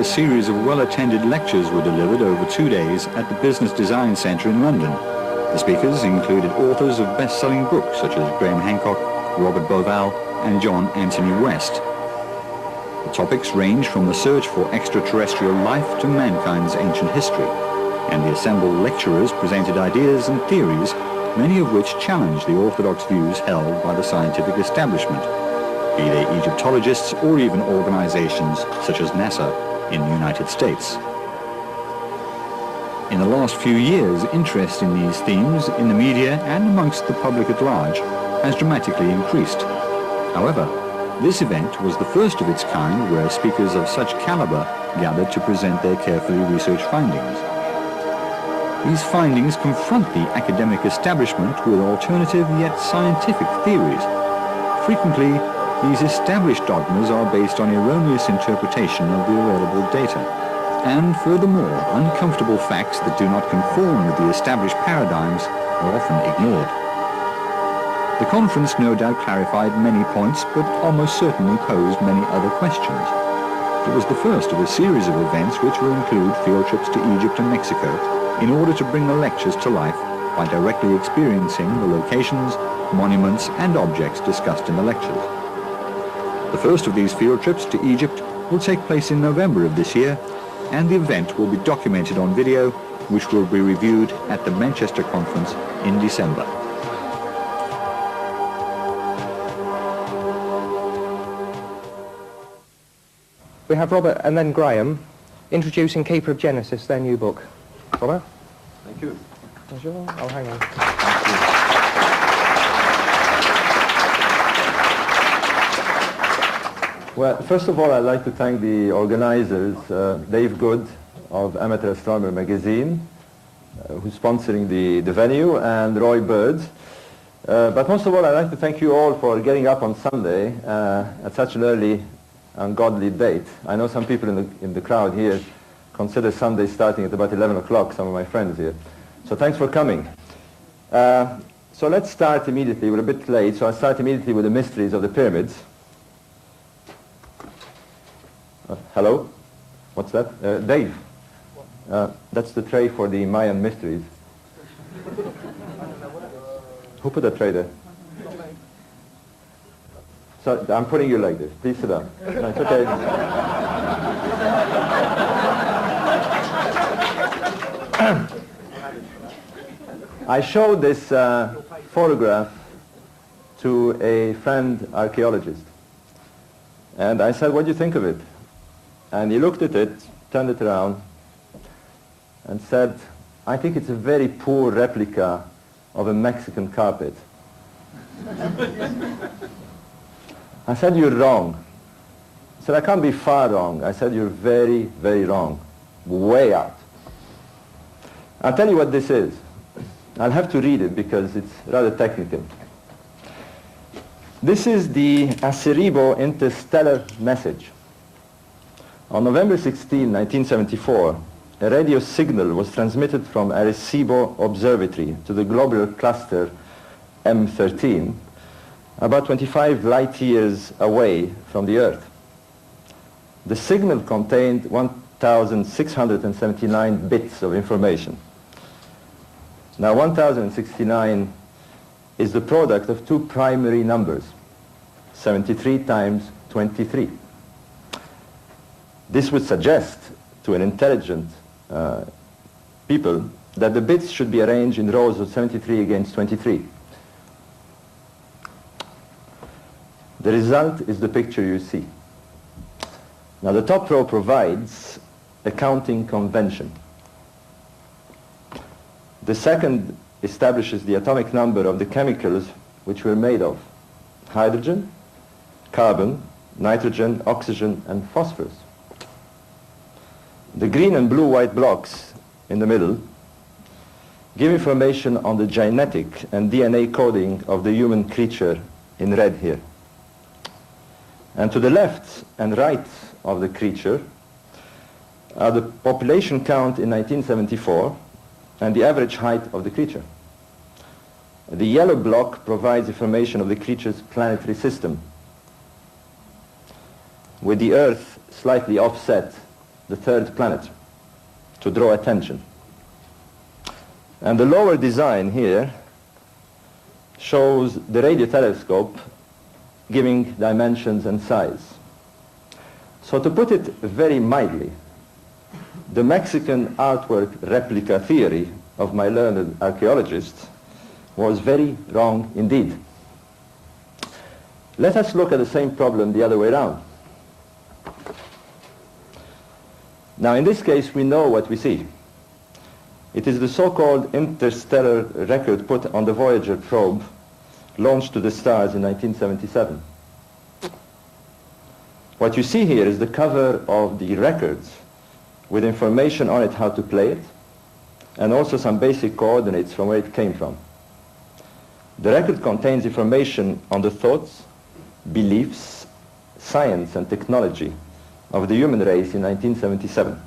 a series of well-attended lectures were delivered over 2 days at the Business Design Centre in London. The speakers included authors of best-selling books such as Graham Hancock, Robert Bauval, and John Anthony West. The topics range from the search for extraterrestrial life to mankind's ancient history, and the assembled lecturers presented ideas and theories, many of which challenged the orthodox views held by the scientific establishment, be they Egyptologists or even organizations such as NASA in the United States. In the last few years, interest in these themes in the media and amongst the public at large has dramatically increased. However, this event was the first of its kind where speakers of such caliber gathered to present their carefully researched findings. These findings confront the academic establishment with alternative yet scientific theories. Frequently, these established dogmas are based on erroneous interpretation of the available data, and furthermore, uncomfortable facts that do not conform with the established paradigms are often ignored. The conference no doubt clarified many points, but almost certainly posed many other questions. It was the first of a series of events which will include field trips to Egypt and Mexico in order to bring the lectures to life by directly experiencing the locations, monuments, and objects discussed in the lectures. The first of these field trips to Egypt will take place in November of this year, and the event will be documented on video, which will be reviewed at the Manchester conference in December. We have Robert and then Graham introducing Keeper of Genesis, their new book. Robert? Thank you. Bonjour. Oh, hang on. Well, first of all, I'd like to thank the organizers, Dave Good of Amateur Astronomer magazine, who's sponsoring the venue, and Roy Bird. But most of all, I'd like to thank you all for getting up on Sunday at such an early, ungodly date. I know some people in the crowd here consider Sunday starting at about 11 o'clock, some of my friends here. So thanks for coming. So let's start immediately. We're a bit late, so I'll start immediately with the mysteries of the pyramids. Hello? What's that? Dave. That's the tray for the Mayan mysteries. Who put the tray there? So I'm putting you like this. Please sit down. No, it's okay. I showed this photograph to a friend archaeologist. And I said, what do you think of it? And he looked at it, turned it around, and said, I think it's a very poor replica of a Mexican carpet. I said, you're wrong. He said, I can't be far wrong. I said, you're very, very wrong. Way out. I'll tell you what this is. I'll have to read it because it's rather technical. This is the Arecibo interstellar message. On November 16, 1974, a radio signal was transmitted from Arecibo Observatory to the globular cluster M13, about 25 light years away from the Earth. The signal contained 1,679 bits of information. Now, 1,069 is the product of two primary numbers, 73 times 23. This would suggest to an intelligent people that the bits should be arranged in rows of 73 against 23. The result is the picture you see. Now, the top row provides a counting convention. The second establishes the atomic number of the chemicals which we're made of: hydrogen, carbon, nitrogen, oxygen, and phosphorus. The green and blue-white blocks in the middle give information on the genetic and DNA coding of the human creature in red here. And to the left and right of the creature are the population count in 1974 and the average height of the creature. The yellow block provides information of the creature's planetary system, with the Earth slightly offset the third planet, to draw attention. And the lower design here shows the radio telescope giving dimensions and size. So to put it very mildly, the Mexican artwork replica theory of my learned archaeologist was very wrong indeed. Let us look at the same problem the other way around. Now in this case we know what we see. It is the so-called interstellar record put on the Voyager probe launched to the stars in 1977. What you see here is the cover of the records with information on it how to play it, and also some basic coordinates from where it came from. The record contains information on the thoughts, beliefs, science and technology of the human race in 1977.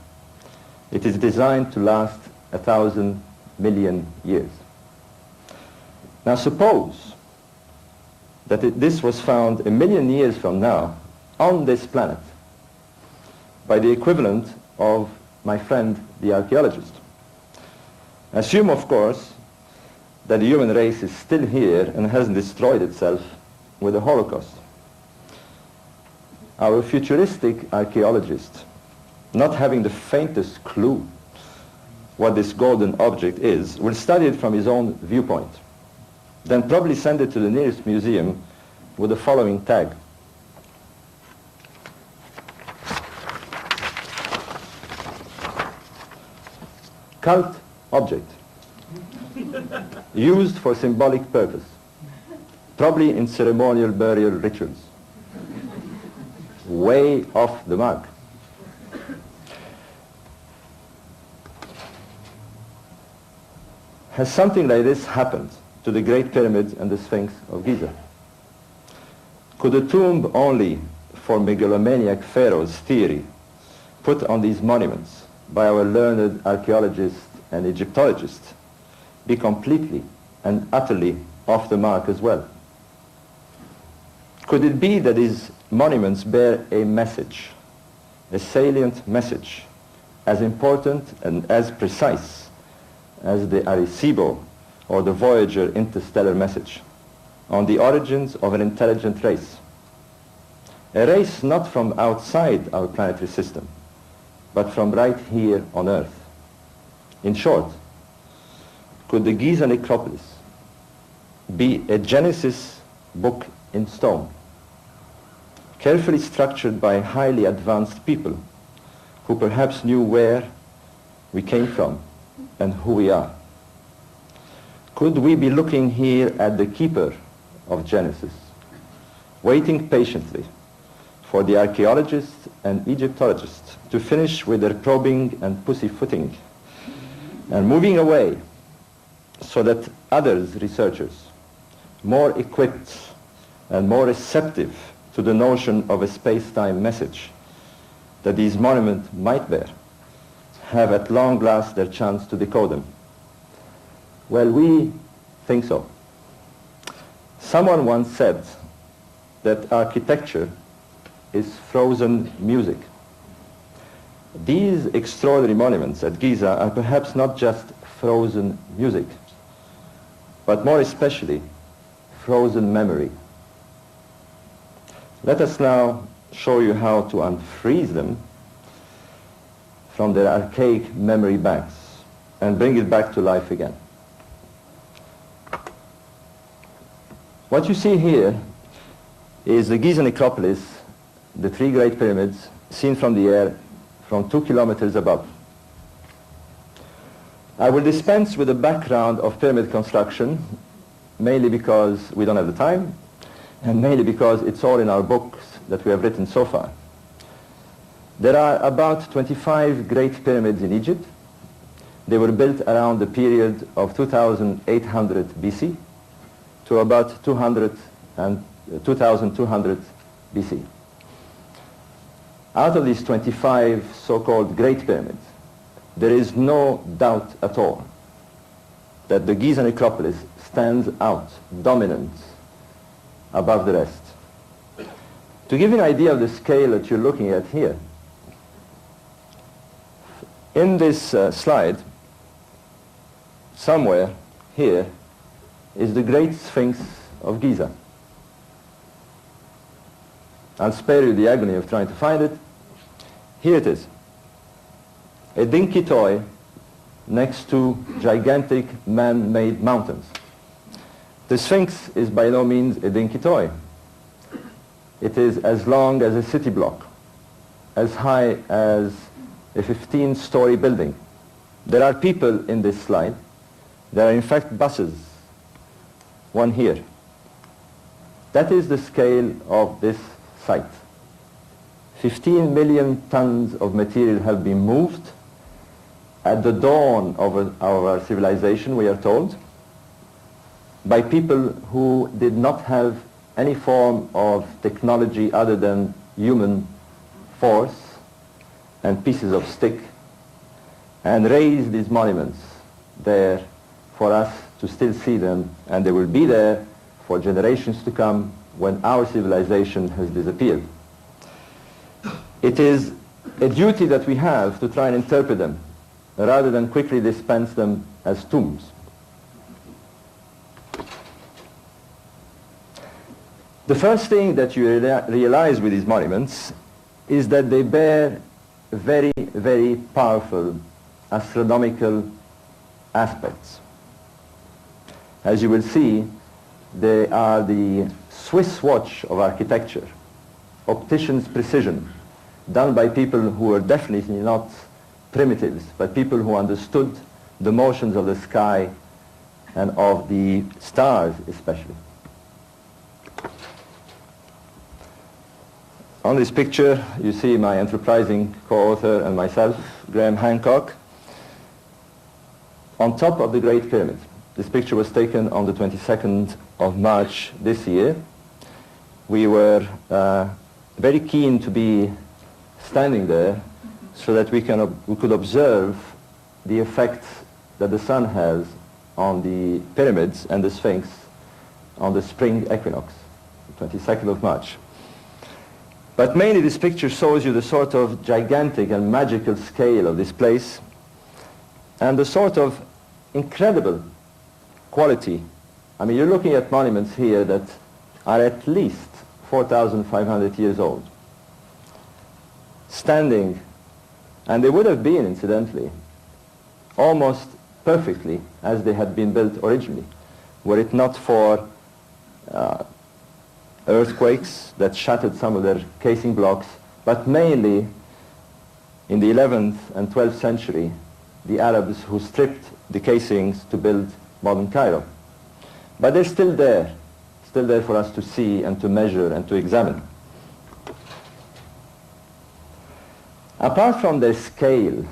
It is designed to last 1,000 million years. Now suppose that this was found 1 million years from now on this planet by the equivalent of my friend the archaeologist. Assume, of course, that the human race is still here and hasn't destroyed itself with the Holocaust. Our futuristic archaeologist, not having the faintest clue what this golden object is, will study it from his own viewpoint, then probably send it to the nearest museum with the following tag: cult object, used for symbolic purpose, probably in ceremonial burial rituals. Way off the mark. Has something like this happened to the Great Pyramids and the Sphinx of Giza? Could a tomb only for megalomaniac pharaohs theory put on these monuments by our learned archaeologists and Egyptologists be completely and utterly off the mark as well? Could it be that these monuments bear a message, a salient message, as important and as precise as the Arecibo or the Voyager interstellar message on the origins of an intelligent race? A race not from outside our planetary system, but from right here on Earth. In short, could the Giza necropolis be a Genesis book in stone, carefully structured by highly advanced people who perhaps knew where we came from and who we are? Could we be looking here at the keeper of Genesis, waiting patiently for the archaeologists and Egyptologists to finish with their probing and pussyfooting and moving away, so that others, researchers, more equipped and more receptive to the notion of a space-time message that these monuments might bear, have at long last their chance to decode them? Well, we think so. Someone once said that architecture is frozen music. These extraordinary monuments at Giza are perhaps not just frozen music, but more especially frozen memory. Let us now show you how to unfreeze them from their archaic memory banks and bring it back to life again. What you see here is the Giza necropolis, the 3 Great Pyramids, seen from the air from 2 kilometers above. I will dispense with the background of pyramid construction, mainly because we don't have the time, and mainly because it's all in our books that we have written so far. There are about 25 Great Pyramids in Egypt. They were built around the period of 2800 BC to about 2200 BC. Out of these 25 so-called Great Pyramids, there is no doubt at all that the Giza necropolis stands out, dominant, above the rest. To give you an idea of the scale that you're looking at here, In this slide, somewhere here, is the Great Sphinx of Giza. I'll spare you the agony of trying to find it. Here it is. A dinky toy next to gigantic man-made mountains. The Sphinx is by no means a dinky toy. It is as long as a city block, as high as a 15-story building. There are people in this slide. There are in fact buses. One here. That is the scale of this site. 15 million tons of material have been moved at the dawn of our civilization, we are told, by people who did not have any form of technology other than human force and pieces of stick, and raised these monuments there for us to still see them, and they will be there for generations to come when our civilization has disappeared. It is a duty that we have to try and interpret them rather than quickly dispense them as tombs. The first thing that you realize with these monuments is that they bear very, very powerful astronomical aspects. As you will see, they are the Swiss watch of architecture, optician's precision, done by people who were definitely not primitives, but people who understood the motions of the sky and of the stars especially. On this picture, you see my enterprising co-author and myself, Graham Hancock, on top of the Great Pyramid. This picture was taken on the 22nd of March this year. We were very keen to be standing there so that we could observe the effect that the sun has on the pyramids and the Sphinx on the spring equinox, the 22nd of March. But mainly this picture shows you the sort of gigantic and magical scale of this place and the sort of incredible quality. I mean, you're looking at monuments here that are at least 4,500 years old, standing, and they would have been, incidentally, almost perfectly as they had been built originally, were it not for earthquakes that shattered some of their casing blocks, but mainly in the 11th and 12th century, the Arabs who stripped the casings to build modern Cairo. But they're still there for us to see and to measure and to examine. Apart from their scale,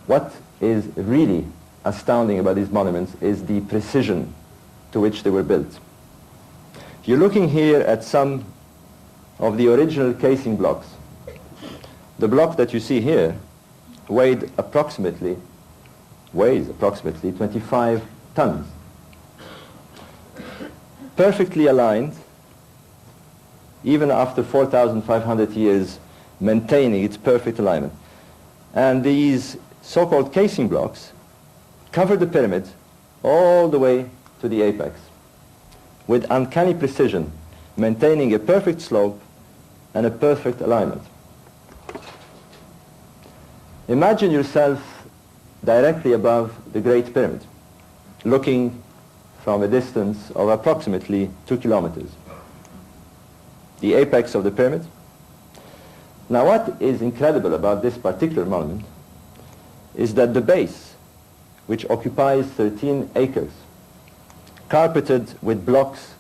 what is really astounding about these monuments is the precision to which they were built. You're looking here at some of the original casing blocks. The block that you see here weighs approximately 25 tons. Perfectly aligned, even after 4,500 years maintaining its perfect alignment. And these so-called casing blocks cover the pyramid all the way to the apex with uncanny precision, maintaining a perfect slope and a perfect alignment. Imagine yourself directly above the Great Pyramid, looking from a distance of approximately 2 kilometers. The apex of the pyramid. Now what is incredible about this particular monument is that the base, which occupies 13 acres, carpeted with blocks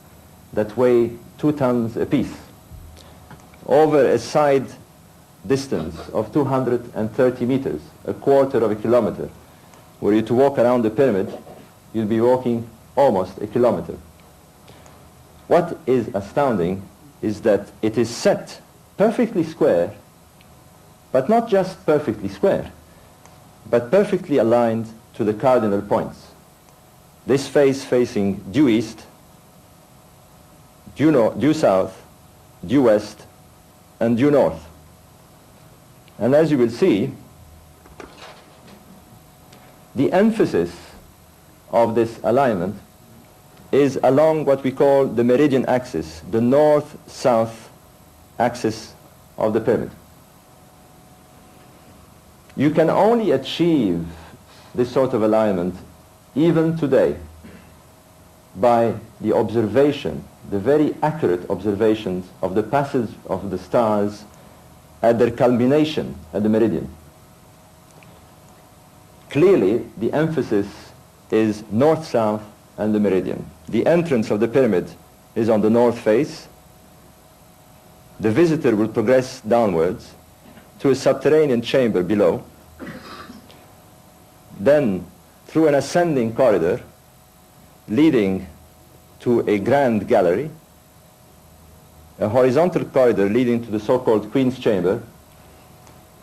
that weigh 2 tons apiece, over a side distance of 230 meters, a quarter of a kilometer. Were you to walk around the pyramid, you'd be walking almost a kilometer. What is astounding is that it is set perfectly square, but not just perfectly square, but perfectly aligned to the cardinal points. This face facing due east, due south, due west, and due north. And as you will see, the emphasis of this alignment is along what we call the meridian axis, the north-south axis of the pyramid. You can only achieve this sort of alignment even today by the observation, the very accurate observations of the passage of the stars at their culmination at the meridian. Clearly, the emphasis is north-south and the meridian. The entrance of the pyramid is on the north face. The visitor will progress downwards to a subterranean chamber below, then through an ascending corridor leading to a grand gallery, a horizontal corridor leading to the so-called Queen's Chamber,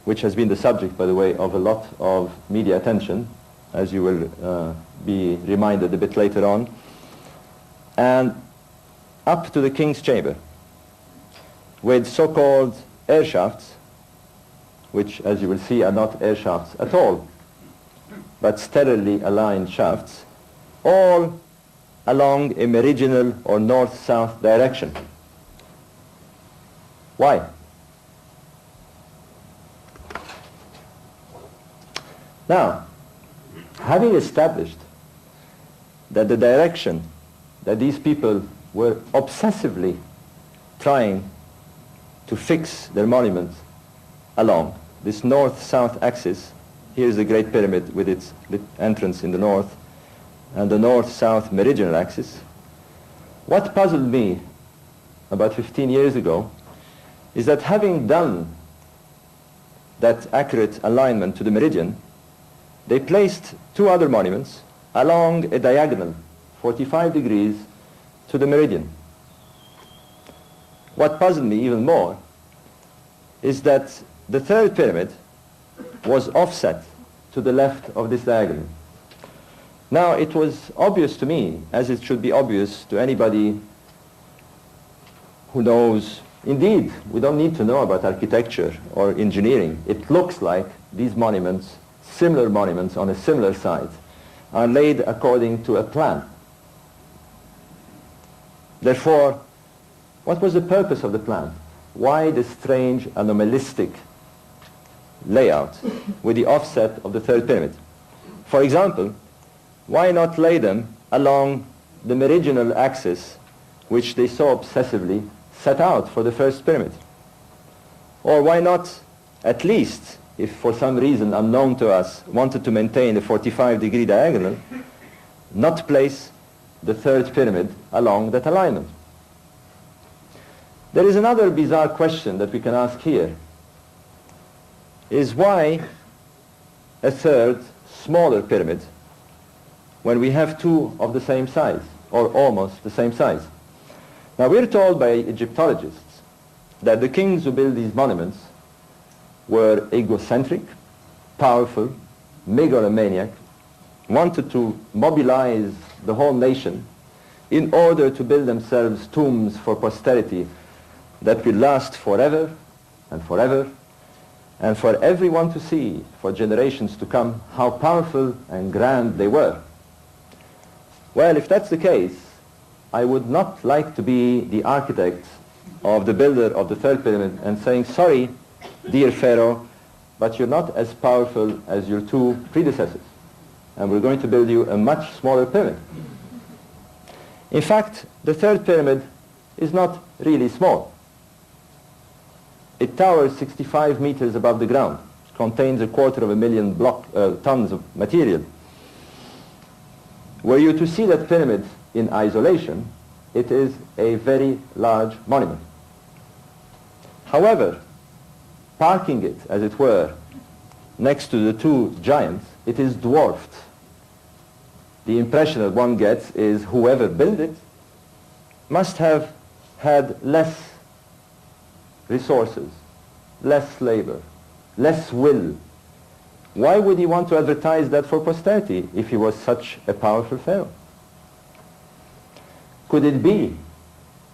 which has been the subject, by the way, of a lot of media attention, as you will be reminded a bit later on, and up to the King's Chamber, with so-called air shafts, which, as you will see, are not air shafts at all, but sterilely aligned shafts, all along a meridional or north-south direction. Why? Now, having established that the direction that these people were obsessively trying to fix their monuments along, this north-south axis, here's the Great Pyramid with its entrance in the north, and the north-south meridional axis. What puzzled me about 15 years ago is that having done that accurate alignment to the meridian, they placed two other monuments along a diagonal, 45 degrees to the meridian. What puzzled me even more is that the third pyramid was offset to the left of this diagonal. Now, it was obvious to me, as it should be obvious to anybody who knows. Indeed, we don't need to know about architecture or engineering. It looks like these monuments, similar monuments on a similar site, are laid according to a plan. Therefore, what was the purpose of the plan? Why the strange anomalistic layout with the offset of the third pyramid? For example, why not lay them along the meridional axis which they so obsessively set out for the first pyramid? Or why not, at least, if for some reason unknown to us, wanted to maintain a 45-degree diagonal, not place the third pyramid along that alignment? There is another bizarre question that we can ask here, is why a third, smaller pyramid when we have two of the same size, or almost the same size? Now, we're told by Egyptologists that the kings who built these monuments were egocentric, powerful, megalomaniac, wanted to mobilize the whole nation in order to build themselves tombs for posterity that will last forever and forever, and for everyone to see, for generations to come, how powerful and grand they were. Well, if that's the case, I would not like to be the architect of the builder of the third pyramid and saying, sorry, dear Pharaoh, but you're not as powerful as your two predecessors, and we're going to build you a much smaller pyramid. In fact, the third pyramid is not really small. It towers 65 meters above the ground. It contains 250,000 tons of material. Were you to see that pyramid in isolation, it is a very large monument. However, parking it, as it were, next to the two giants, it is dwarfed. The impression that one gets is whoever built it must have had less resources, less labor, less will. Why would he want to advertise that for posterity if he was such a powerful pharaoh? Could it be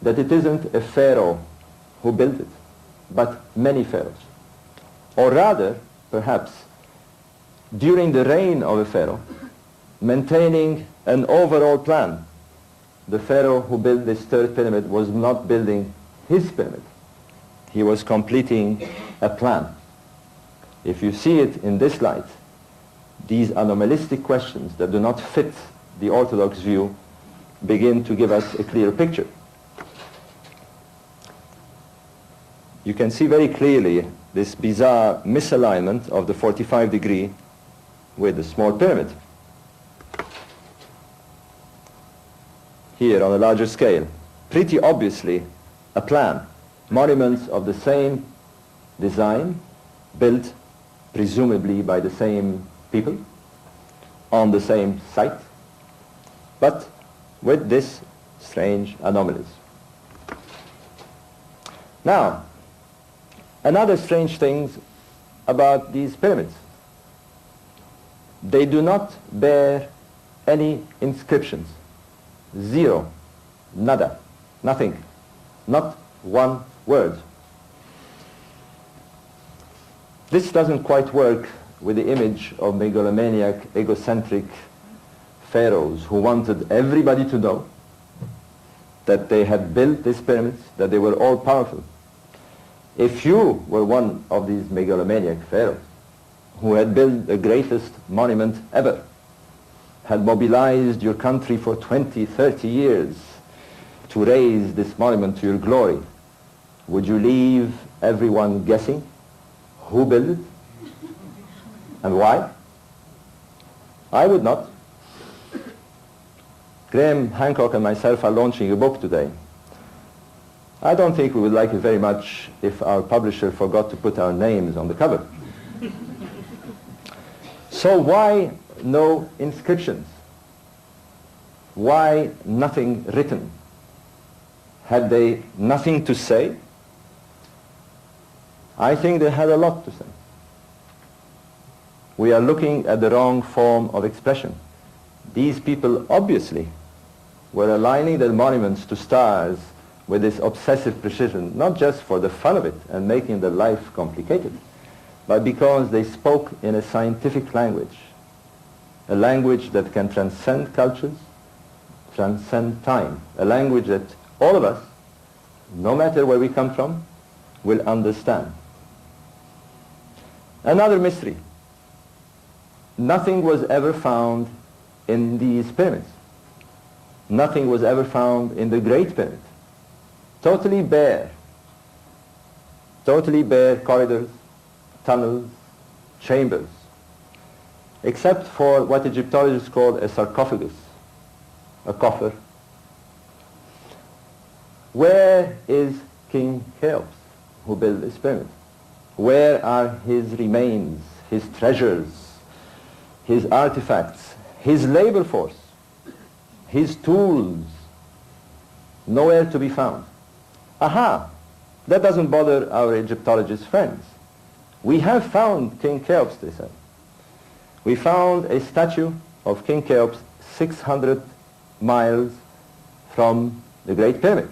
that it isn't a pharaoh who built it, but many pharaohs? or rather, perhaps, during the reign of a pharaoh, maintaining an overall plan. The pharaoh who built this third pyramid was not building his pyramid. He was completing a plan. If you see it in this light, these anomalistic questions that do not fit the orthodox view begin to give us a clear picture. You can see very clearly this bizarre misalignment of the 45 degree with the small pyramid. Here on a larger scale, pretty obviously a plan. Monuments of the same design, built presumably by the same people, on the same site, but with this strange anomalies. Now, another strange thing about these pyramids. They do not bear any inscriptions. Zero. Nada. Nothing. Not one word. This doesn't quite work with the image of megalomaniac, egocentric pharaohs who wanted everybody to know that they had built these pyramids, that they were all powerful. If you were one of these megalomaniac pharaohs who had built the greatest monument ever, had mobilized your country for 20, 30 years to raise this monument to your glory, would you leave everyone guessing who built it and why? I would not. Graham Hancock and myself are launching a book today. I don't think we would like it very much if our publisher forgot to put our names on the cover. So why no inscriptions? Why nothing written? Had they nothing to say? I think they had a lot to say. We are looking at the wrong form of expression. These people obviously were aligning their monuments to stars with this obsessive precision, not just for the fun of it and making their life complicated, but because they spoke in a scientific language, a language that can transcend cultures, transcend time, a language that all of us, no matter where we come from, will understand. Another mystery. Nothing was ever found in these pyramids. Nothing was ever found in the Great Pyramid. Totally bare corridors, tunnels, chambers, except for what Egyptologists call a sarcophagus, a coffer. Where is King Cheops, who built this pyramid? Where are his remains, his treasures, his artifacts, his labor force, his tools? Nowhere to be found. Aha! That doesn't bother our Egyptologist friends. We have found King Cheops, they said. We found a statue of King Cheops 600 miles from the Great Pyramid.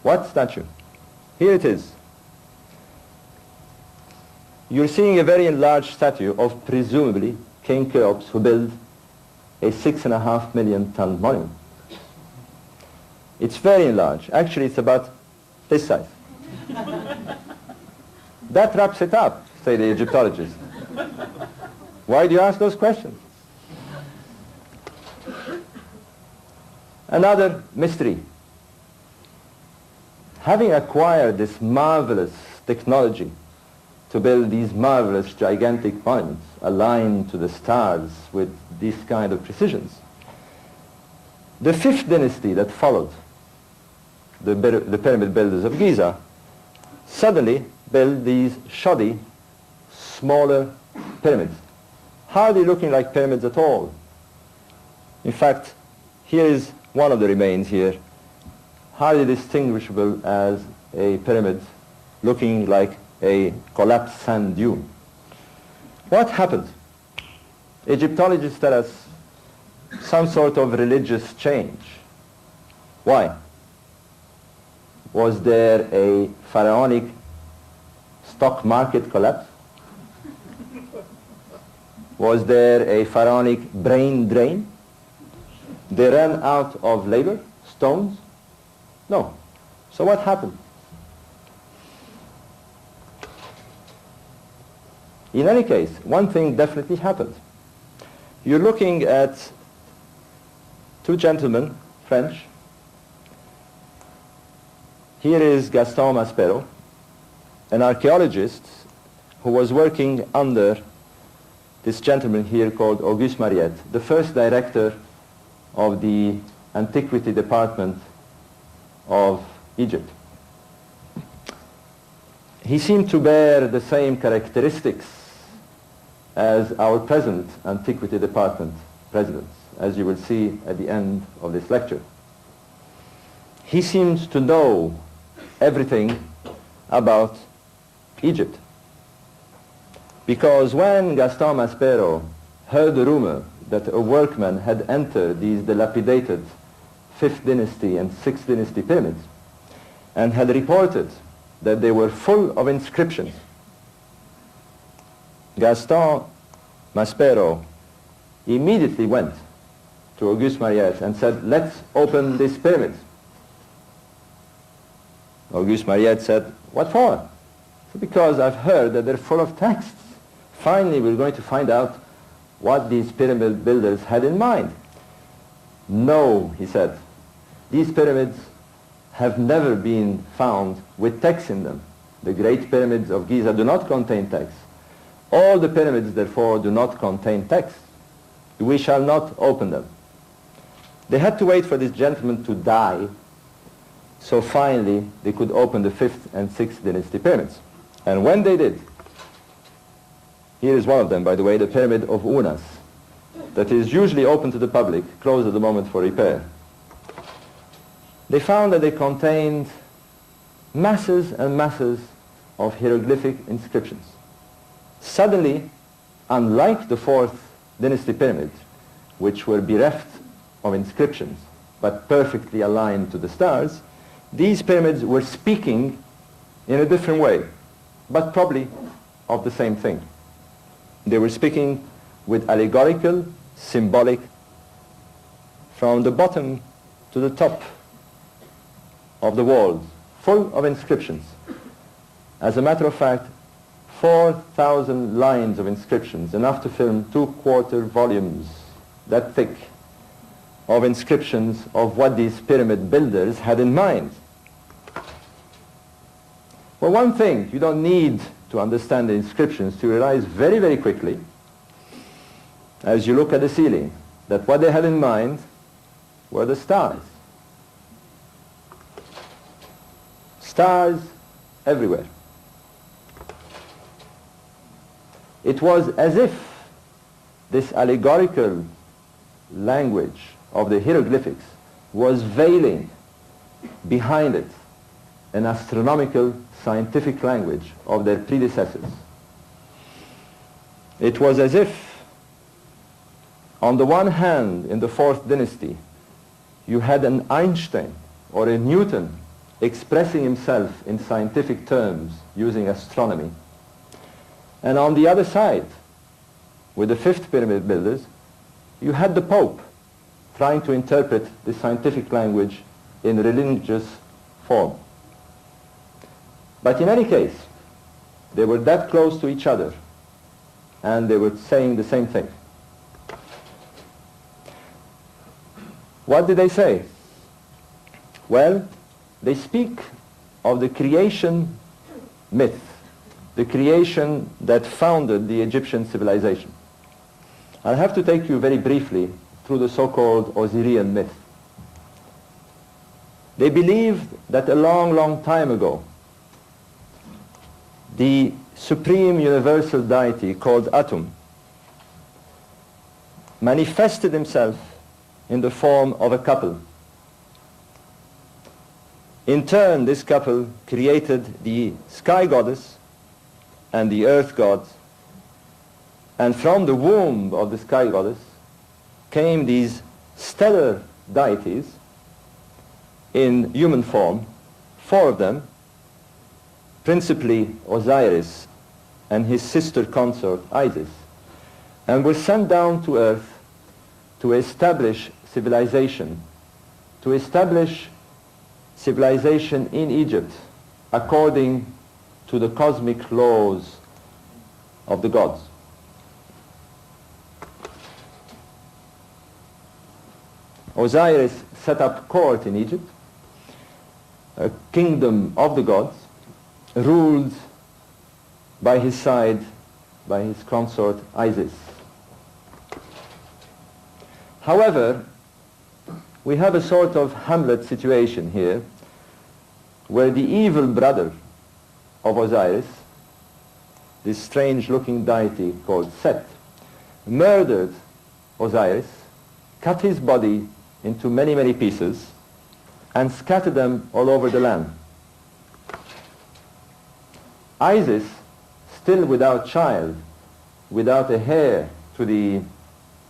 What statue? Here it is. You're seeing a very enlarged statue of presumably King Cheops, who built a 6.5 million ton monument. It's very enlarged. Actually, it's about this size. That wraps it up, say the Egyptologists. Why do you ask those questions? Another mystery. Having acquired this marvelous technology to build these marvelous gigantic monuments aligned to the stars with this kind of precisions, the fifth dynasty that followed, the pyramid builders of Giza, suddenly built these shoddy, smaller pyramids, hardly looking like pyramids at all. In fact, here is one of the remains here, hardly distinguishable as a pyramid, looking like a collapsed sand dune. What happened? Egyptologists tell us some sort of religious change. Why? Was there a pharaonic stock market collapse? Was there a pharaonic brain drain? They ran out of labor, stones? No. So what happened? In any case, one thing definitely happened. You're looking at two gentlemen, French. Here is Gaston Maspero, an archaeologist who was working under this gentleman here called Auguste Mariette, the first director of the Antiquity Department of Egypt. He seemed to bear the same characteristics as our present Antiquity Department presidents, as you will see at the end of this lecture. He seems to know everything about Egypt. Because when Gaston Maspero heard the rumor that a workman had entered these dilapidated 5th dynasty and 6th dynasty pyramids and had reported that they were full of inscriptions, Gaston Maspero immediately went to Auguste Mariette and said, let's open these pyramids. Auguste Mariette said, what for? Because I've heard that they're full of texts. Finally, we're going to find out what these pyramid builders had in mind. No, he said, these pyramids have never been found with texts in them. The great pyramids of Giza do not contain texts. All the pyramids, therefore, do not contain texts. We shall not open them. They had to wait for this gentleman to die, so finally they could open the 5th and 6th dynasty pyramids. And when they did, here is one of them, by the way, the pyramid of Unas, that is usually open to the public, closed at the moment for repair. They found that they contained masses and masses of hieroglyphic inscriptions. Suddenly, unlike the 4th dynasty pyramids, which were bereft of inscriptions, but perfectly aligned to the stars, these pyramids were speaking in a different way, but probably of the same thing. They were speaking with allegorical, symbolic, from the bottom to the top of the walls, full of inscriptions. As a matter of fact, 4,000 lines of inscriptions, enough to fill 2/4 volumes, that thick, of inscriptions of what these pyramid builders had in mind. Well, one thing, you don't need to understand the inscriptions to realize very, very quickly, as you look at the ceiling, that what they had in mind were the stars. Stars everywhere. It was as if this allegorical language of the hieroglyphics was veiling behind it an astronomical scientific language of their predecessors. It was as if, on the one hand, in the 4th dynasty, you had an Einstein or a Newton expressing himself in scientific terms using astronomy. And on the other side, with the 5th pyramid builders, you had the Pope trying to interpret the scientific language in religious form. But in any case, they were that close to each other, and they were saying the same thing. What did they say? Well, they speak of the creation myth, the creation that founded the Egyptian civilization. I'll have to take you very briefly through the so-called Osirian myth. They believed that a long, long time ago, the supreme universal deity called Atum manifested himself in the form of a couple. In turn, this couple created the sky goddess and the earth god, and from the womb of the sky goddess came these stellar deities in human form, 4 of them, principally Osiris and his sister consort Isis, and were sent down to earth to establish civilization, in Egypt according to the cosmic laws of the gods. Osiris set up court in Egypt, a kingdom of the gods, ruled by his side, by his consort Isis. However, we have a sort of Hamlet situation here, where the evil brother of Osiris, this strange-looking deity called Set, murdered Osiris, cut his body into many, many pieces, and scattered them all over the land. Isis, still without child, without a heir to the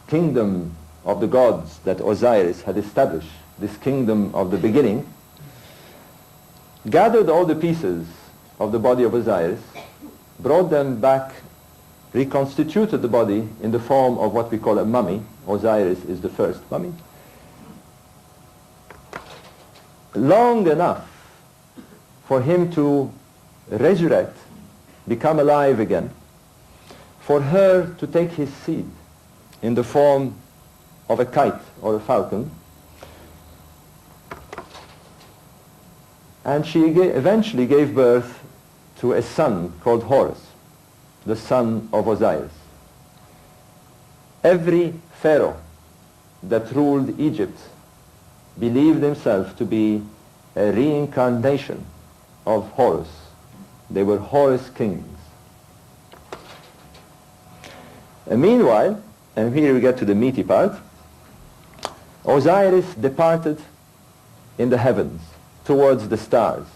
kingdom of the gods that Osiris had established, this kingdom of the beginning, gathered all the pieces of the body of Osiris, brought them back, reconstituted the body in the form of what we call a mummy. Osiris is the first mummy. Long enough for him to resurrect, become alive again, for her to take his seed in the form of a kite or a falcon, and she eventually gave birth to a son called Horus, the son of Osiris. Every pharaoh that ruled Egypt believed himself to be a reincarnation of Horus. They were Horus kings. And meanwhile, and here we get to the meaty part, Osiris departed in the heavens towards the stars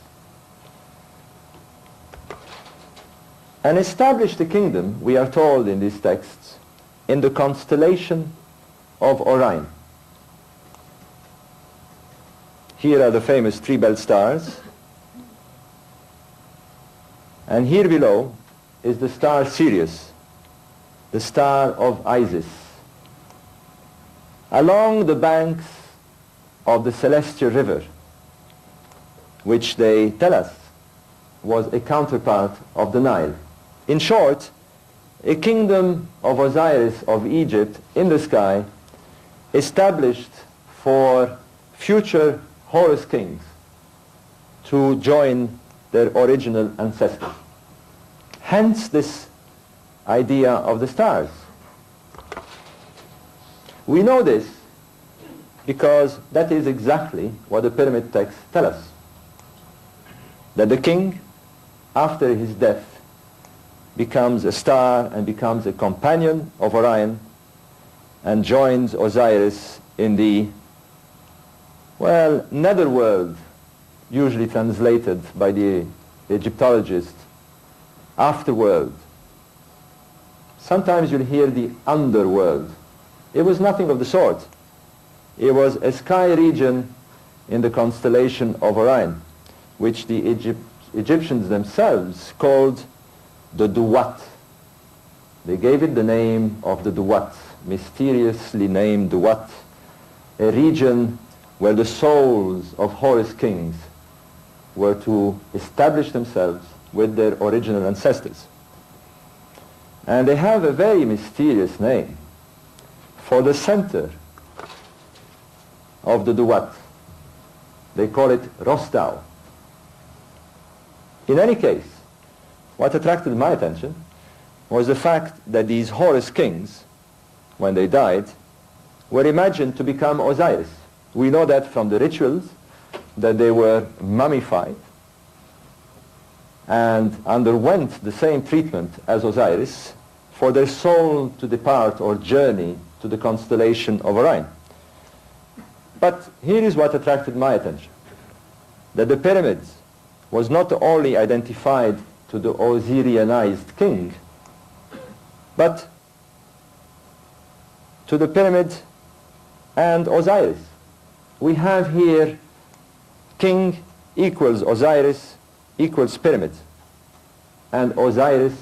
and established a kingdom, we are told in these texts, in the constellation of Orion. Here are the famous three-belt stars, and here below is the star Sirius, the star of Isis. Along the banks of the celestial river, which they tell us was a counterpart of the Nile. In short, a kingdom of Osiris of Egypt in the sky, established for future Horus kings to join their original ancestors. Hence this idea of the stars. We know this because that is exactly what the pyramid texts tell us. That the king, after his death, becomes a star and becomes a companion of Orion and joins Osiris in the, well, netherworld, usually translated by the Egyptologist, afterworld. Sometimes you'll hear the underworld. It was nothing of the sort. It was a sky region in the constellation of Orion, which the Egyptians themselves called the Duat. They gave it the name of the Duat, mysteriously named Duat, a region where the souls of Horus kings were to establish themselves with their original ancestors. And they have a very mysterious name for the center of the Duat. They call it Rostau. In any case, what attracted my attention was the fact that these Horus kings, when they died, were imagined to become Osiris. We know that from the rituals, that they were mummified and underwent the same treatment as Osiris for their soul to depart or journey to the constellation of Orion. But here is what attracted my attention, that the pyramids was not only identified to the Osirianized king, but to the pyramid and Osiris. We have here king equals Osiris equals pyramid. and Osiris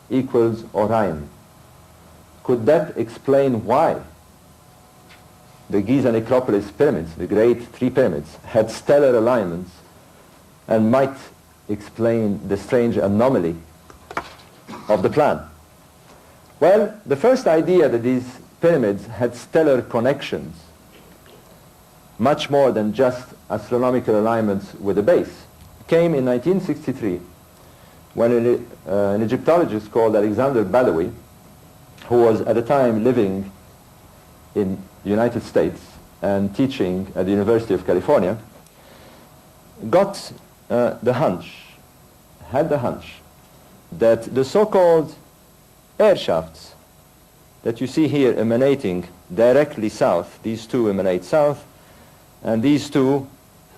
equals Orion. Could that explain why the Giza necropolis pyramids, the great three pyramids, had stellar alignments, and might explain the strange anomaly of the plan? Well, the first idea that these pyramids had stellar connections, much more than just astronomical alignments with the base, came in 1963 when an Egyptologist called Alexander Badawi, who was at the time living in the United States and teaching at the University of California, had the hunch that the so-called air shafts that you see here emanating directly south, these two emanate south, and these two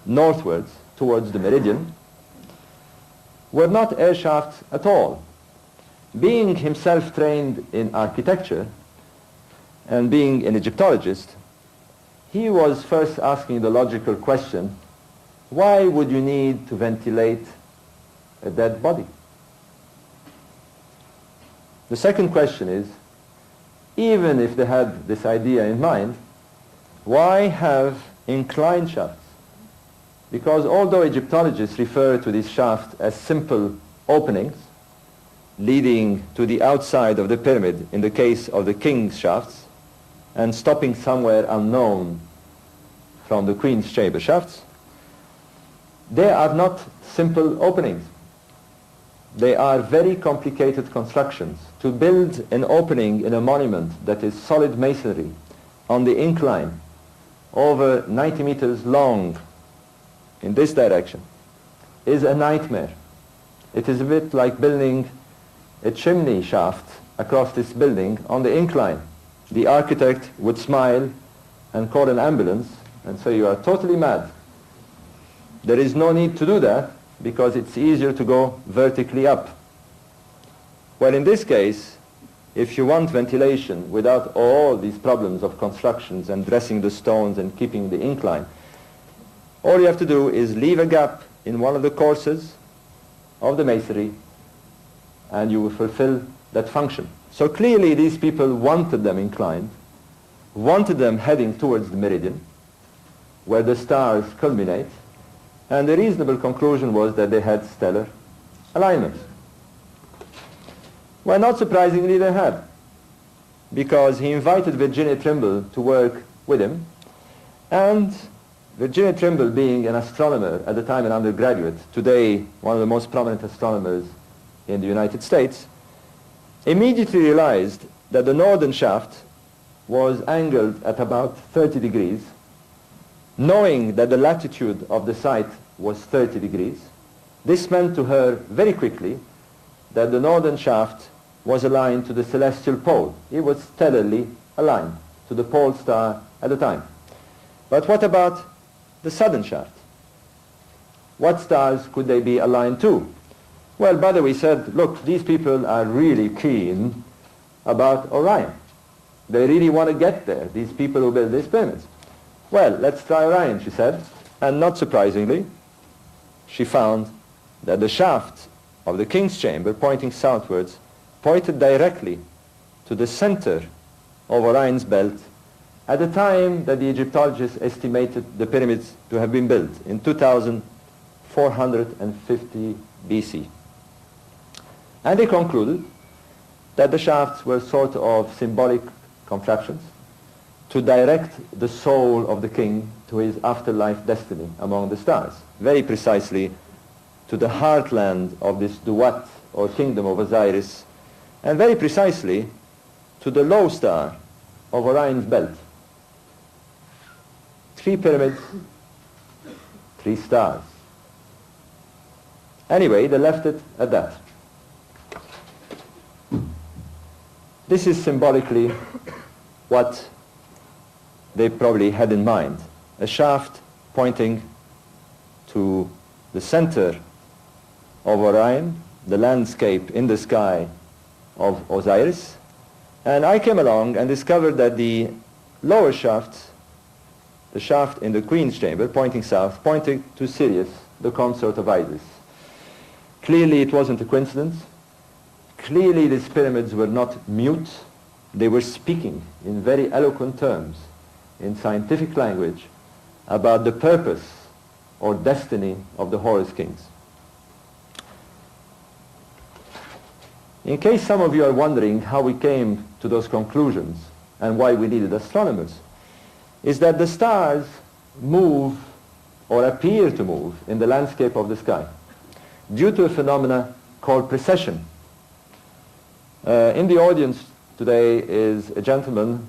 northwards towards the meridian, were not air shafts at all. Being himself trained in architecture and being an Egyptologist, he was first asking the logical question, why would you need to ventilate a dead body? The second question is, even if they had this idea in mind, why have inclined shafts? Because although Egyptologists refer to these shafts as simple openings leading to the outside of the pyramid in the case of the king's shafts and stopping somewhere unknown from the queen's chamber shafts, they are not simple openings. They are very complicated constructions. To build an opening in a monument that is solid masonry on the incline over 90 meters long in this direction is a nightmare. It is a bit like building a chimney shaft across this building on the incline. The architect would smile and call an ambulance and say, you are totally mad. There is no need to do that because it's easier to go vertically up. Well, in this case, if you want ventilation without all these problems of constructions and dressing the stones and keeping the incline, all you have to do is leave a gap in one of the courses of the masonry and you will fulfill that function. So clearly these people wanted them inclined, wanted them heading towards the meridian where the stars culminate, and the reasonable conclusion was that they had stellar alignments. Well, not surprisingly they had, because he invited Virginia Trimble to work with him, and Virginia Trimble, being an astronomer at the time, an undergraduate, today one of the most prominent astronomers in the United States, immediately realized that the northern shaft was angled at about 30 degrees, knowing that the latitude of the site was 30 degrees. This meant to her very quickly that the northern shaft was aligned to the celestial pole. It was stellarly aligned to the pole star at the time. But what about the southern shaft? What stars could they be aligned to? Well, Badawi said, look, these people are really keen about Orion. They really want to get there, these people who build these pyramids. Well, let's try Orion, she said. And not surprisingly, she found that the shaft of the king's chamber, pointing southwards, pointed directly to the center of Orion's belt at the time that the Egyptologists estimated the pyramids to have been built, in 2450 BC. And they concluded that the shafts were sort of symbolic contraptions to direct the soul of the king to his afterlife destiny among the stars, very precisely to the heartland of this Duat, or kingdom of Osiris, and very precisely to the low star of Orion's belt. 3 pyramids, 3 stars. Anyway, they left it at that. This is symbolically what they probably had in mind. A shaft pointing to the center of Orion, the landscape in the sky of Osiris. And I came along and discovered that the lower shaft, the shaft in the Queen's chamber, pointing south, pointed to Sirius, the consort of Isis. Clearly it wasn't a coincidence. Clearly these pyramids were not mute, they were speaking in very eloquent terms, in scientific language, about the purpose or destiny of the Horus kings. In case some of you are wondering how we came to those conclusions and why we needed astronomers, is that the stars move or appear to move in the landscape of the sky due to a phenomena called precession. In the audience today is a gentleman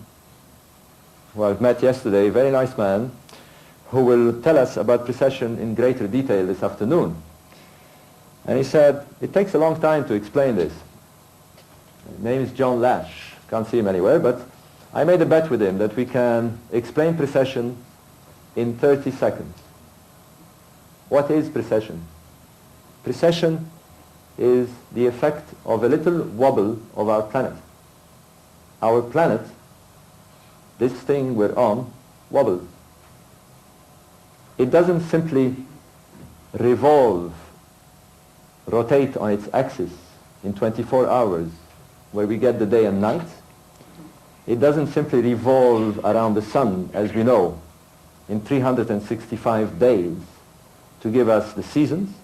who I've met yesterday, a very nice man, who will tell us about precession in greater detail this afternoon. And he said, it takes a long time to explain this. His name is John Lash. Can't see him anywhere, but I made a bet with him that we can explain precession in 30 seconds. What is precession? Precession is the effect of a little wobble of our planet. Our planet, this thing we're on, wobbles. It doesn't simply revolve, rotate on its axis in 24 hours, where we get the day and night. It doesn't simply revolve around the sun, as we know, in 365 days to give us the seasons.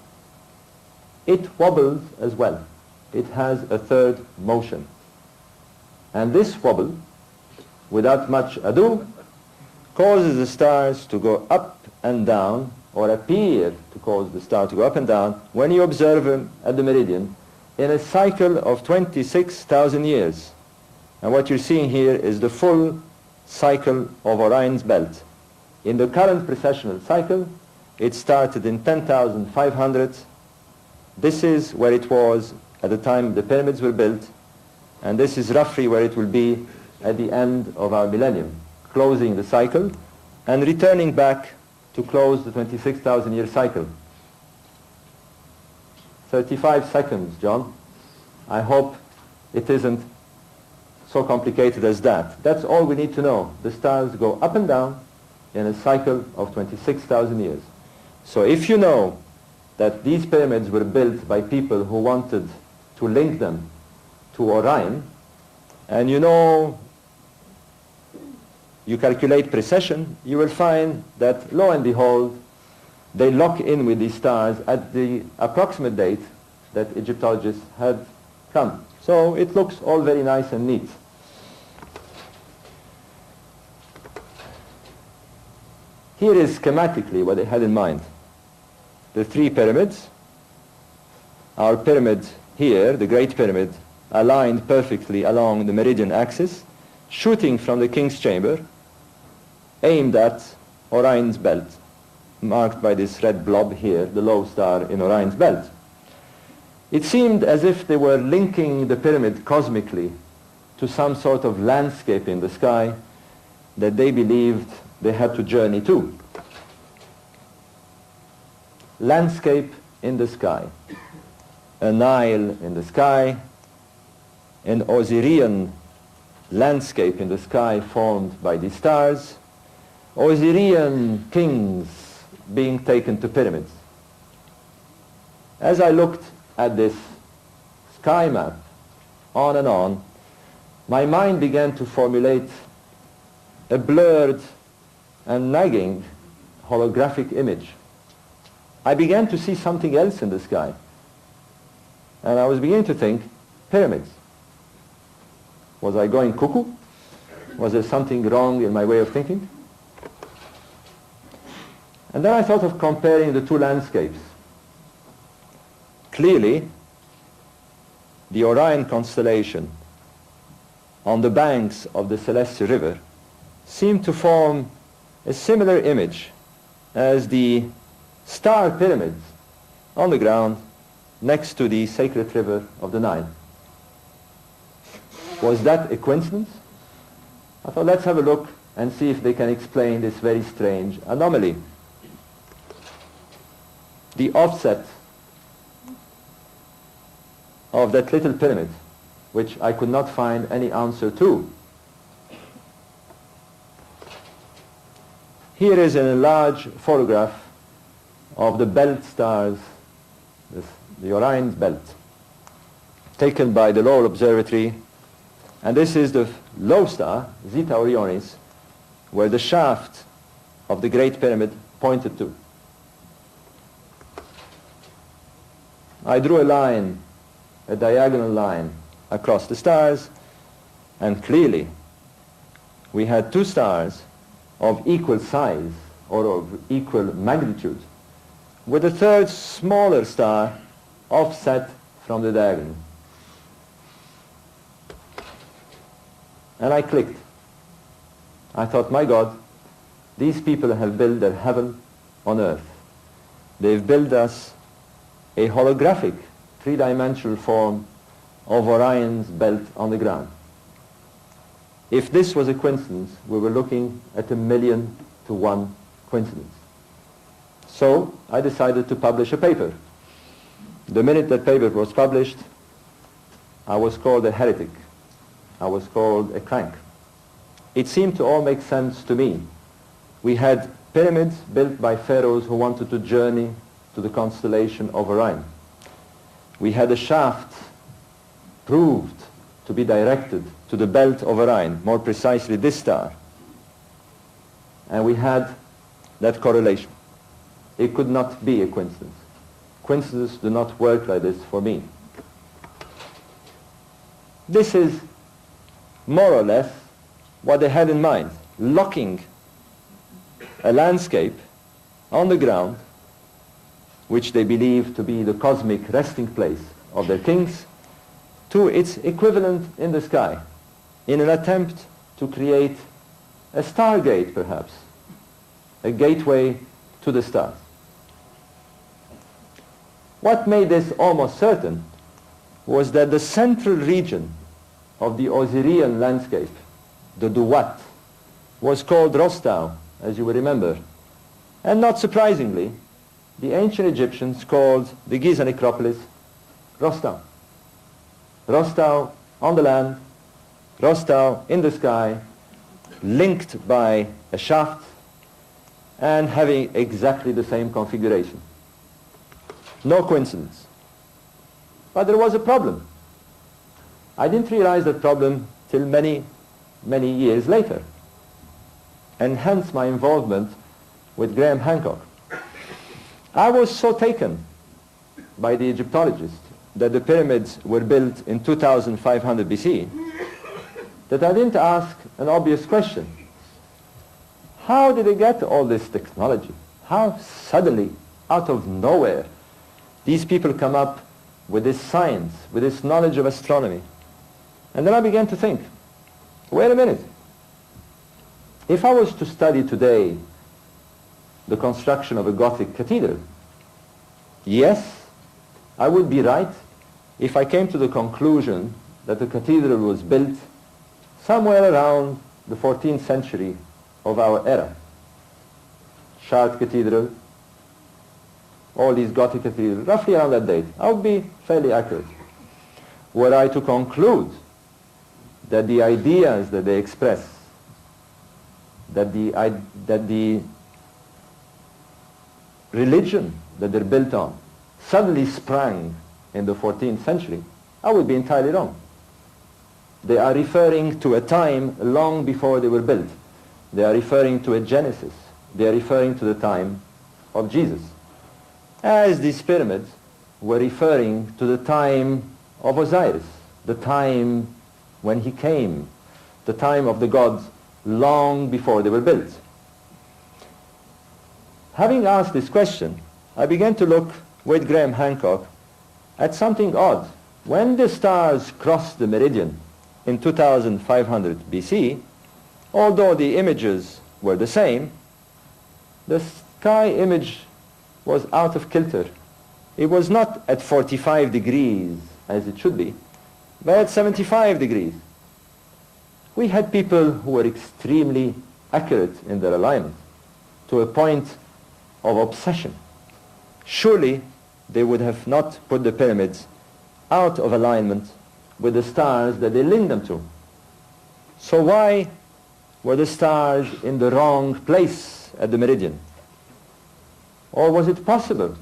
It wobbles as well. It has a third motion. And this wobble, without much ado, causes the stars to go up and down, or appear to cause the star to go up and down, when you observe them at the meridian, in a cycle of 26,000 years. And what you're seeing here is the full cycle of Orion's belt. In the current precessional cycle, it started in 10,500. This is where it was at the time the pyramids were built, and this is roughly where it will be at the end of our millennium, closing the cycle and returning back to close the 26,000 year cycle. 35 seconds, John. I hope it isn't so complicated as that. That's all we need to know. The stars go up and down in a cycle of 26,000 years. So if you know that these pyramids were built by people who wanted to link them to Orion, and you know, you calculate precession, you will find that, lo and behold, they lock in with these stars at the approximate date that Egyptologists had come. So it looks all very nice and neat. Here is schematically what they had in mind. The three pyramids, our pyramid here, the Great Pyramid, aligned perfectly along the meridian axis, shooting from the King's Chamber, aimed at Orion's belt, marked by this red blob here, the low star in Orion's belt. It seemed as if they were linking the pyramid cosmically to some sort of landscape in the sky that they believed they had to journey to. Landscape in the sky. A Nile in the sky, an Osirian landscape in the sky formed by the stars, Osirian kings being taken to pyramids. As I looked at this sky map, on and on, my mind began to formulate a blurred and nagging holographic image. I began to see something else in the sky. And I was beginning to think, pyramids. Was I going cuckoo? Was there something wrong in my way of thinking? And then I thought of comparing the two landscapes. Clearly, the Orion constellation on the banks of the Celestial River seemed to form a similar image as the star pyramids on the ground next to the sacred river of the Nile. Was that a coincidence? I thought, let's have a look and see if they can explain this very strange anomaly. The offset of that little pyramid, which I could not find any answer to. Here is an enlarged photograph of the belt stars, the Orion's belt. taken by the Lowell Observatory, and this is the low star, Zeta Orionis, where the shaft of the Great Pyramid pointed to. I drew a line, a diagonal line, across the stars, and clearly we had two stars of equal size or of equal magnitude, with a third smaller star offset from the diagonal. And I clicked. I thought, my God, these people have built their heaven on earth. They've built us a holographic, three-dimensional form of Orion's belt on the ground. If this was a coincidence, we were looking at 1,000,000 to 1 coincidence. So I decided to publish a paper. The minute that paper was published, I was called a heretic. I was called a crank. It seemed to all make sense to me. We had pyramids built by pharaohs who wanted to journey to the constellation of Orion. We had a shaft proved to be directed to the belt of Orion, more precisely this star. And we had that correlation. It could not be a coincidence. Coincidences do not work like this for me. This is more or less what they had in mind, locking a landscape on the ground, which they believe to be the cosmic resting place of their kings, to its equivalent in the sky, in an attempt to create a stargate, perhaps, a gateway to the stars. What made this almost certain was that the central region of the Osirian landscape, the Duat, was called Rostau, as you will remember. And not surprisingly, the ancient Egyptians called the Giza necropolis Rostau. Rostau on the land, Rostau in the sky, linked by a shaft and having exactly the same configuration. No coincidence. But there was a problem. I didn't realize that problem till many, many years later, and hence my involvement with Graham Hancock. I was so taken by the Egyptologists that the pyramids were built in 2500 BC that I didn't ask an obvious question. How did they get all this technology? How suddenly, out of nowhere, these people come up with this science, with this knowledge of astronomy? And then I began to think, wait a minute. If I was to study today the construction of a Gothic cathedral, yes, I would be right if I came to the conclusion that the cathedral was built somewhere around the 14th century of our era. Chartres Cathedral, all these Gothic cathedrals, roughly around that date. I would be fairly accurate. Were I to conclude that the ideas that they express, that the religion that they're built on suddenly sprang in the 14th century, I would be entirely wrong. They are referring to a time long before they were built. They are referring to a genesis. They are referring to the time of Jesus. As these pyramids were referring to the time of Osiris, the time when he came, the time of the gods long before they were built. Having asked this question, I began to look with Graham Hancock at something odd. When the stars crossed the meridian in 2500 BC, although the images were the same, the sky image was out of kilter. It was not at 45 degrees as it should be, but at 75 degrees. We had people who were extremely accurate in their alignment, to a point of obsession. Surely they would have not put the pyramids out of alignment with the stars that they linked them to. So why were the stars in the wrong place at the meridian? Or was it possible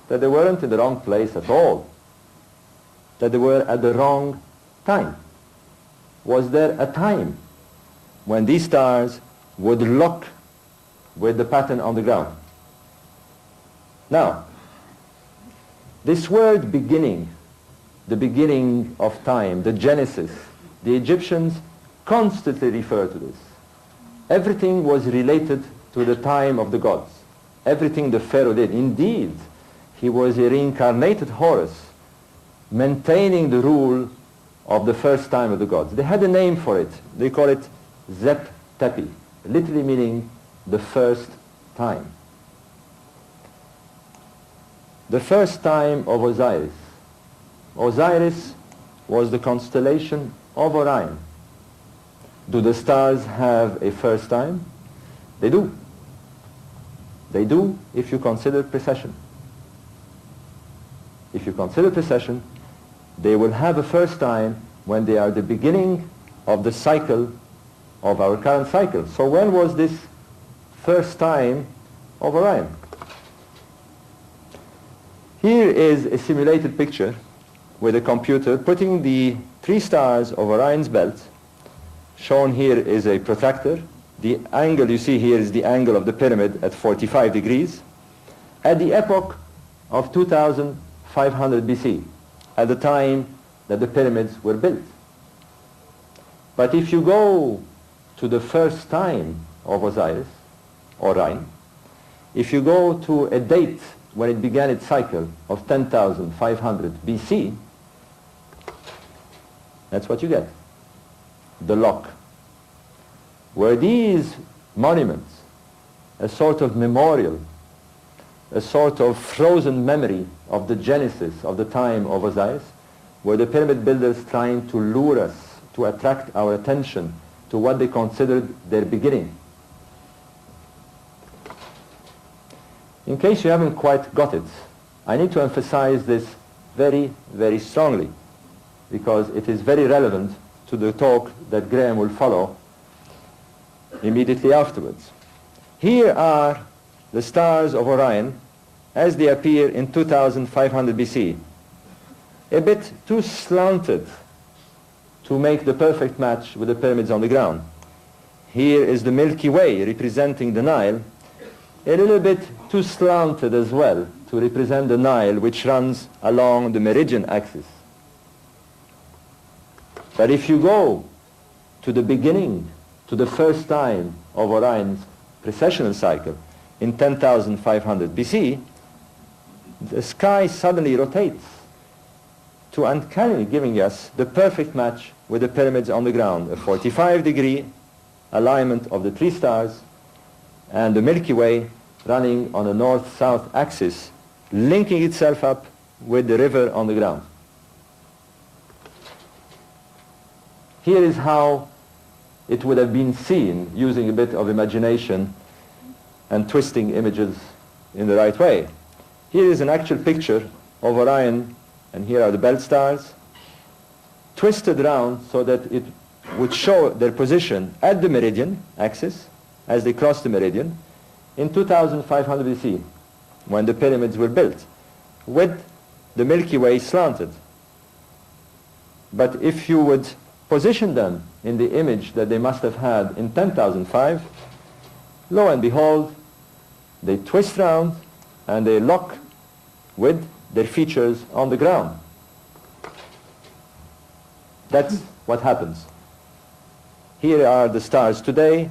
that they weren't in the wrong place at all? that they were at the wrong time? Was there a time when these stars would lock with the pattern on the ground? Now, this word beginning, the beginning of time, the Genesis, the Egyptians constantly refer to this. Everything was related to the time of the gods. Everything the Pharaoh did. Indeed, he was a reincarnated Horus, maintaining the rule of the first time of the gods. They had a name for it. They call it Zep Tepi, literally meaning the first time. The first time of Osiris. Osiris was the constellation of Orion. Do the stars have a first time? They do. They do if you consider precession. If you consider precession, they will have a first time when they are the beginning of the cycle of our current cycle. So when was this first time of Orion? Here is a simulated picture with a computer putting the 3 stars of Orion's belt. Shown here is a protractor. The angle you see here is the angle of the pyramid at 45 degrees at the epoch of 2500 BC, at the time that the pyramids were built. But if you go to the first time of Osiris, Orion, if you go to a date when it began its cycle of 10,500 BC, that's what you get. The lock. Were these monuments a sort of memorial, a sort of frozen memory of the genesis of the time of Osiris? Were the pyramid builders trying to lure us, to attract our attention to what they considered their beginning? In case you haven't quite got it, I need to emphasize this very, very strongly, because it is very relevant to the talk that Graham will follow immediately afterwards. Here are the stars of Orion as they appear in 2500 BC. A bit too slanted to make the perfect match with the pyramids on the ground. Here is the Milky Way representing the Nile, a little bit too slanted as well to represent the Nile, which runs along the meridian axis. But if you go to the beginning, to the first time of Orion's precessional cycle in 10,500 BC, the sky suddenly rotates to uncannily giving us the perfect match with the pyramids on the ground, a 45-degree alignment of the 3 stars and the Milky Way running on a north-south axis, linking itself up with the river on the ground. Here is how it would have been seen using a bit of imagination and twisting images in the right way. Here is an actual picture of Orion, and here are the belt stars, twisted round so that it would show their position at the meridian axis as they cross the meridian in 2500 BC, when the pyramids were built, with the Milky Way slanted. But if you would position them in the image that they must have had in 10,005, lo and behold, they twist round and they lock with their features on the ground. That's what happens. Here are the stars today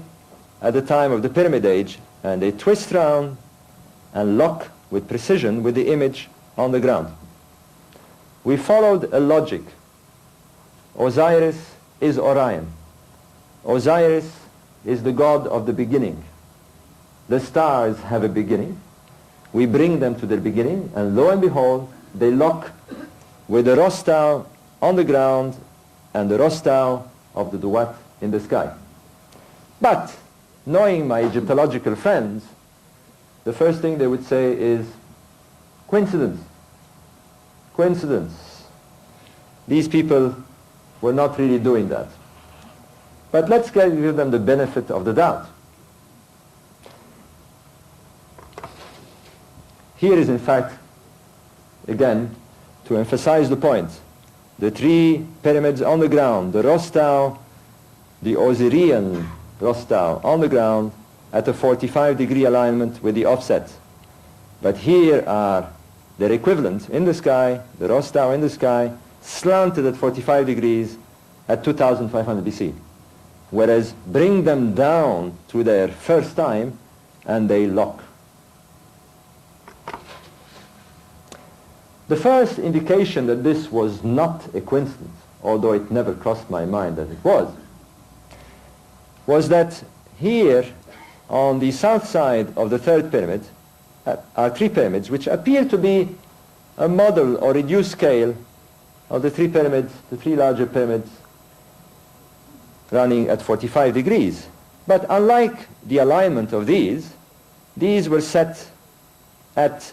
at the time of the Pyramid Age, and they twist round and lock with precision with the image on the ground. We followed a logic. Osiris is Orion. Osiris is the god of the beginning. The stars have a beginning. We bring them to their beginning, and lo and behold, they lock with the rostau on the ground and the rostau of the duat in the sky. But, knowing my Egyptological friends, the first thing they would say is, coincidence. Coincidence. These people were not really doing that. But let's give them the benefit of the doubt. Here is, in fact, again, to emphasize the point, the three pyramids on the ground, the Rostau, the Osirian Rostau on the ground at a 45-degree alignment with the offset. But here are their equivalents in the sky, the Rostau in the sky, slanted at 45 degrees at 2500 BC. Whereas bring them down to their first time and they lock. The first indication that this was not a coincidence, although it never crossed my mind that it was that here on the south side of the third pyramid are three pyramids which appear to be a model or reduced scale of the three pyramids, the three larger pyramids running at 45 degrees. But unlike the alignment of these were set at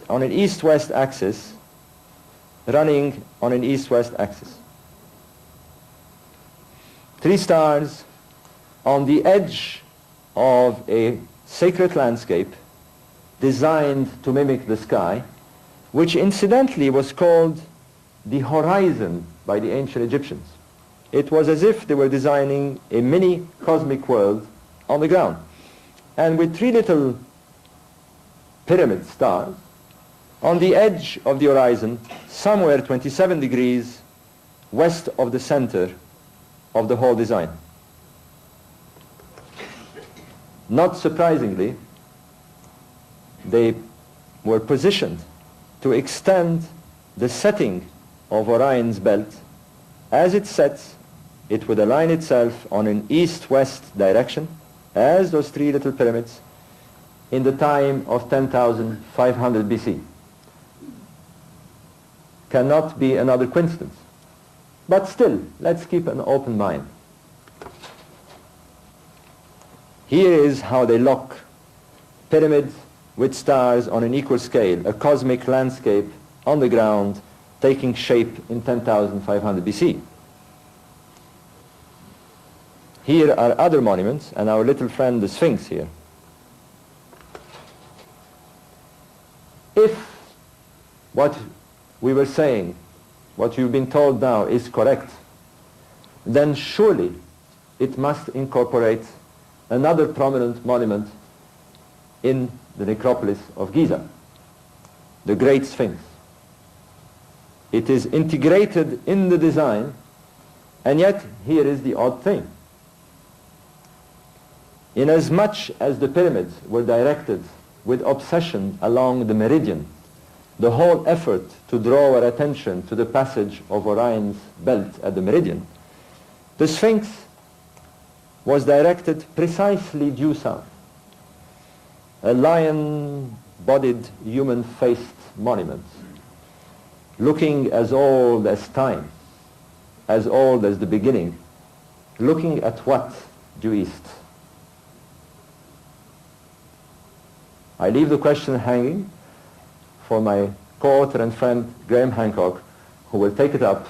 on an east-west axis, running on an east-west axis. Three stars on the edge of a sacred landscape designed to mimic the sky, which incidentally was called the horizon by the ancient Egyptians. It was as if they were designing a mini cosmic world on the ground. And with three little pyramid stars on the edge of the horizon, somewhere 27 degrees west of the center of the whole design. Not surprisingly, they were positioned to extend the setting of Orion's belt. As it sets, it would align itself on an east-west direction, as those three little pyramids, in the time of 10,500 BC. Cannot be another coincidence. But still, let's keep an open mind. Here is how they lock pyramids with stars on an equal scale, a cosmic landscape on the ground taking shape in 10,500 BC. Here are other monuments, and our little friend the Sphinx here. If what we were saying, what you've been told now is correct, then surely it must incorporate another prominent monument in the necropolis of Giza, the Great Sphinx. It is integrated in the design, and yet here is the odd thing. Inasmuch as the pyramids were directed with obsession along the meridian, the whole effort to draw our attention to the passage of Orion's belt at the meridian, the Sphinx was directed precisely due south. A lion-bodied, human-faced monument, looking as old as time, as old as the beginning, looking at what due east? I leave the question hanging for my co-author and friend Graham Hancock, who will take it up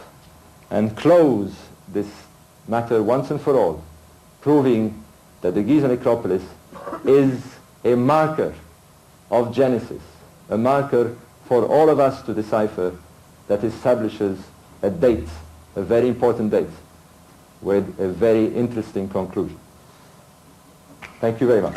and close this matter once and for all, proving that the Giza necropolis is a marker of Genesis, a marker for all of us to decipher that establishes a date, a very important date, with a very interesting conclusion. Thank you very much.